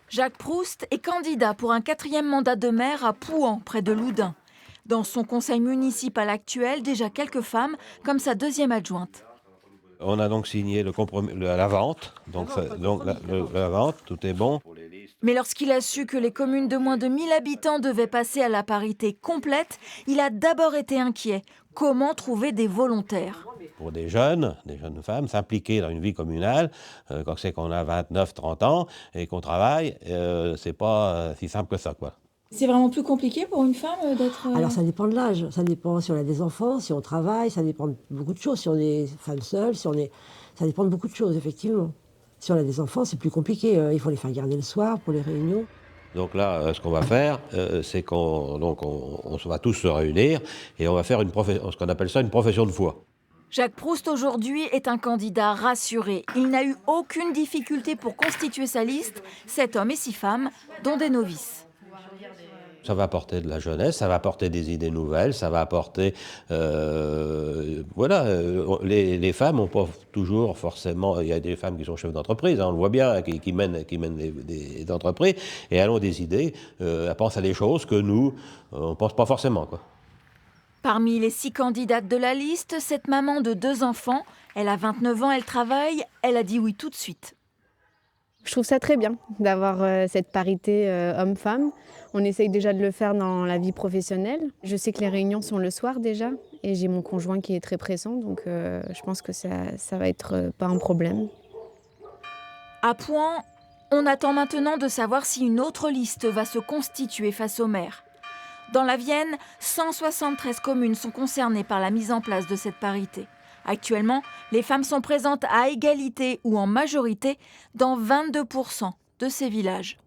Jacques Proust est candidat pour un 4e mandat de maire à Pouan, près de Loudun. Dans son conseil municipal actuel, déjà quelques femmes, comme sa 2e adjointe. On a donc signé le compromis, la vente, la vente, tout est bon. Mais lorsqu'il a su que les communes de moins de 1000 habitants devaient passer à la parité complète, il a d'abord été inquiet. Comment trouver des volontaires ? Pour des jeunes femmes, s'impliquer dans une vie communale, quand c'est qu'on a 29, 30 ans et qu'on travaille, c'est pas si simple que ça, quoi. C'est vraiment plus compliqué pour une femme d'être... Alors ça dépend de l'âge, ça dépend si on a des enfants, si on travaille, ça dépend de beaucoup de choses, si on est femme seule, ça dépend de beaucoup de choses, effectivement. Si on a des enfants, c'est plus compliqué, il faut les faire garder le soir pour les réunions. Donc là, ce qu'on va faire, c'est on va tous se réunir et on va faire ce qu'on appelle ça une profession de foi. Jacques Proust aujourd'hui est un candidat rassuré. Il n'a eu aucune difficulté pour constituer sa liste, 7 hommes et 6 femmes, dont des novices. Ça va apporter de la jeunesse, ça va apporter des idées nouvelles, ça va apporter... les femmes n'ont pas toujours forcément... Il y a des femmes qui sont chefs d'entreprise, hein, on le voit bien, qui mènent des entreprises, et elles ont des idées, elles pensent à des choses que nous, on ne pense pas forcément, quoi. Parmi les 6 candidates de la liste, cette maman de 2 enfants, elle a 29 ans, elle travaille, elle a dit oui tout de suite. Je trouve ça très bien d'avoir cette parité homme-femme. On essaye déjà de le faire dans la vie professionnelle. Je sais que les réunions sont le soir déjà et j'ai mon conjoint qui est très pressant, donc je pense que ça va être pas un problème. À Pouan, on attend maintenant de savoir si une autre liste va se constituer face au maire. Dans la Vienne, 173 communes sont concernées par la mise en place de cette parité. Actuellement, les femmes sont présentes à égalité ou en majorité dans 22% de ces villages.